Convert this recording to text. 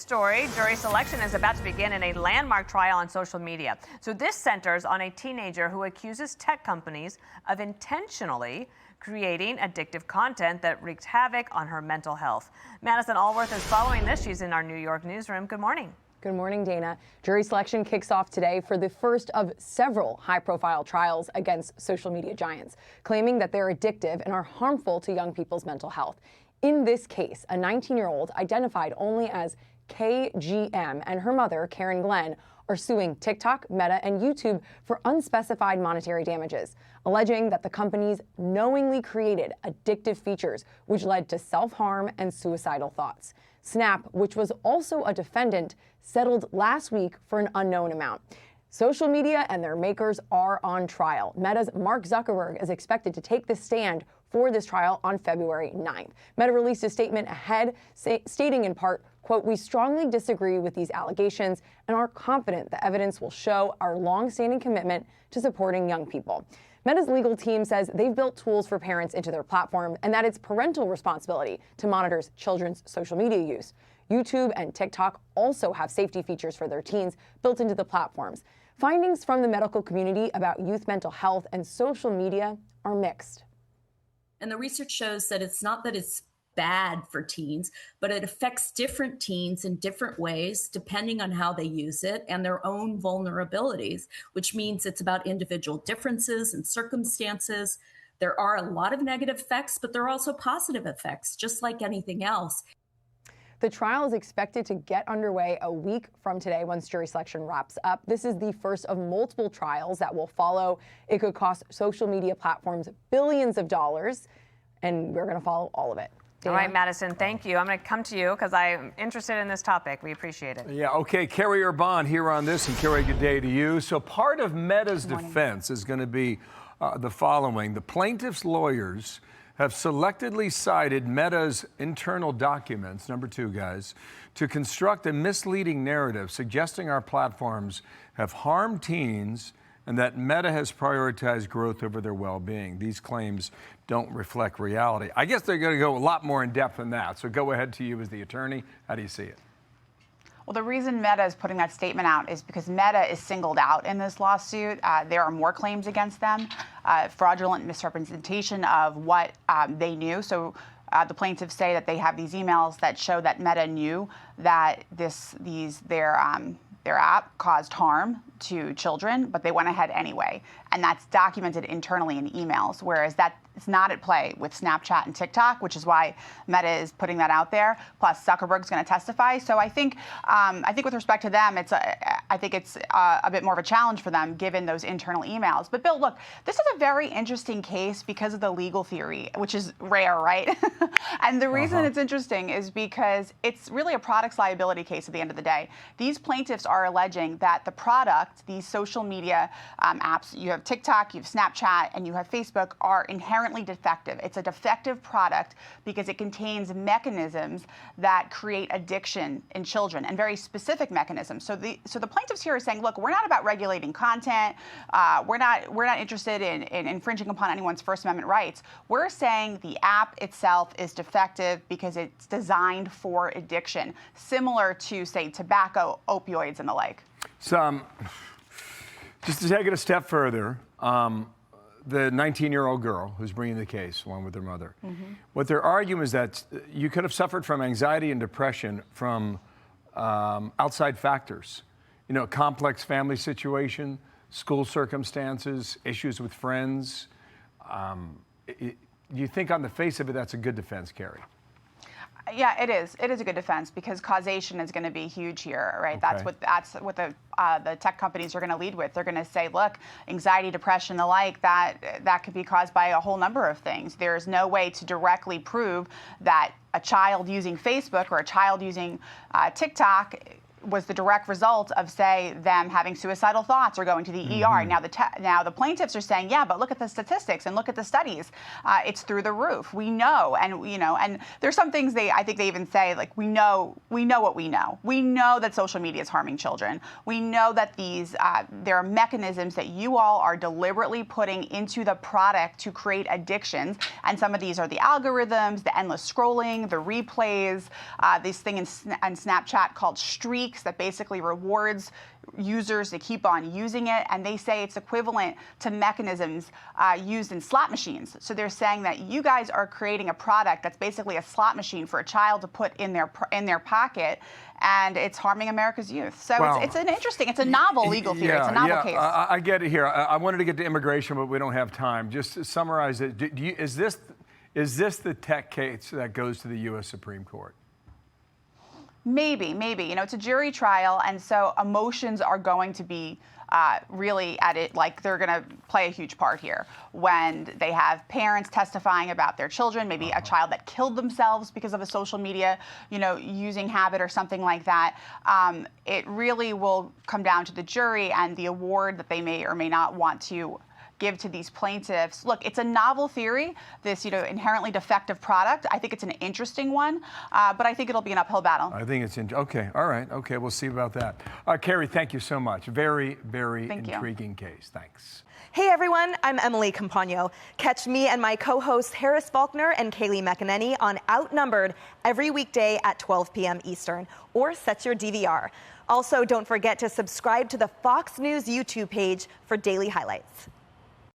story, jury selection is about to begin in a landmark trial on social media. So this centers on a teenager who accuses tech companies of intentionally creating addictive content that wreaked havoc on her mental health. Madison Allworth is following this. She's in our New York newsroom. Good morning. Good morning, Dana. Jury selection kicks off today for the first of several high-profile trials against social media giants, claiming that they're addictive and are harmful to young people's mental health. In this case, a 19-year-old identified only as KGM and her mother, Karen Glenn, are suing TikTok, Meta, and YouTube for unspecified monetary damages, alleging that the companies knowingly created addictive features which led to self-harm and suicidal thoughts. Snap, which was also a defendant, settled last week for an unknown amount. Social media and their makers are on trial. Meta's Mark Zuckerberg is expected to take the stand for this trial on February 9th. Meta released a statement ahead stating in part, quote, "We strongly disagree with these allegations and are confident the evidence will show our long-standing commitment to supporting young people." Meta's legal team says they've built tools for parents into their platform and that it's parental responsibility to monitor children's social media use. YouTube and TikTok also have safety features for their teens built into the platforms. Findings from the medical community about youth mental health and social media are mixed. And the research shows that it's not that it's bad for teens, but it affects different teens in different ways, depending on how they use it and their own vulnerabilities, which means it's about individual differences and circumstances. There are a lot of negative effects, but there are also positive effects, just like anything else. The trial is expected to get underway a week from today once jury selection wraps up. This is the first of multiple trials that will follow. It could cost social media platforms billions of dollars, and we're going to follow all of it. All right, Madison, thank you. I'm going to come to you because I'm interested in this topic. We appreciate it. Yeah, okay. Carrie Urban here on this, and Carrie, good day to you. So part of Meta's defense is going to be the following. The plaintiff's lawyers have selectively cited Meta's internal documents, number two, guys, to construct a misleading narrative suggesting our platforms have harmed teens and that Meta has prioritized growth over their well-being. These claims don't reflect reality. I guess they're going to go a lot more in depth than that. So go ahead to you as the attorney. How do you see it? Well, the reason Meta is putting that statement out is because Meta is singled out in this lawsuit. There are more claims against them, fraudulent misrepresentation of what they knew. So the plaintiffs say that they have these emails that show that Meta knew that their app caused harm to children, but they went ahead anyway. And that's documented internally in emails, whereas that is not at play with Snapchat and TikTok, which is why Meta is putting that out there. Plus, Zuckerberg's going to testify. So I think with respect to them, it's a bit more of a challenge for them given those internal emails. But Bill, look, this is a very interesting case because of the legal theory, which is rare, right? And the reason it's interesting is because it's really a products liability case at the end of the day. These plaintiffs are alleging that the product, these social media apps, you have TikTok, you have Snapchat, and you have Facebook, are inherently defective. It's a defective product because it contains mechanisms that create addiction in children, and very specific mechanisms. So the plaintiffs here are saying, look, we're not about regulating content. We're not interested in infringing upon anyone's First Amendment rights. We're saying the app itself is defective because it's designed for addiction, similar to, say, tobacco, opioids, and the like. So, just to take it a step further, the 19-year-old girl who's bringing the case, along with her mother, what they're arguing is that you could have suffered from anxiety and depression from outside factors. You know, complex family situation, school circumstances, issues with friends. You think on the face of it, that's a good defense, Carrie? Yeah, it is. It is a good defense because causation is going to be huge here, right? Okay. That's what the tech companies are going to lead with. They're going to say, look, anxiety, depression, the like, that could be caused by a whole number of things. There's no way to directly prove that a child using Facebook or a child using TikTok was the direct result of, say, them having suicidal thoughts or going to the ER. Now the plaintiffs are saying, yeah, but look at the statistics and look at the studies. It's through the roof. We know, and there's some things I think they even say, like, we know what we know. We know that social media is harming children. We know that there are mechanisms that you all are deliberately putting into the product to create addictions, and some of these are the algorithms, the endless scrolling, the replays, this thing in Snapchat called Streaks that basically rewards users to keep on using it, and they say it's equivalent to mechanisms used in slot machines. So they're saying that you guys are creating a product that's basically a slot machine for a child to put in their pocket, and it's harming America's youth. So Wow. it's a novel legal theory. It's a novel case. I get it here. I wanted to get to immigration, but we don't have time. Just to summarize it, is this the tech case that goes to the U.S. Supreme Court? Maybe. It's a jury trial, and so emotions are going to be really at it, like they're going to play a huge part here when they have parents testifying about their children, maybe a child that killed themselves because of a social media, using habit or something like that. It really will come down to the jury and the award that they may or may not want to give to these plaintiffs. Look, it's a novel theory, this inherently defective product. I think it's an interesting one, but I think it'll be an uphill battle. I think it's okay. All right. Okay, we'll see about that. Carrie, thank you so much. Very, very intriguing case. Thanks. Hey everyone, I'm Emily Campagno. Catch me and my co-hosts Harris Faulkner and Kaylee McEnany on Outnumbered every weekday at 12 p.m. Eastern, or set your DVR. Also, don't forget to subscribe to the Fox News YouTube page for daily highlights.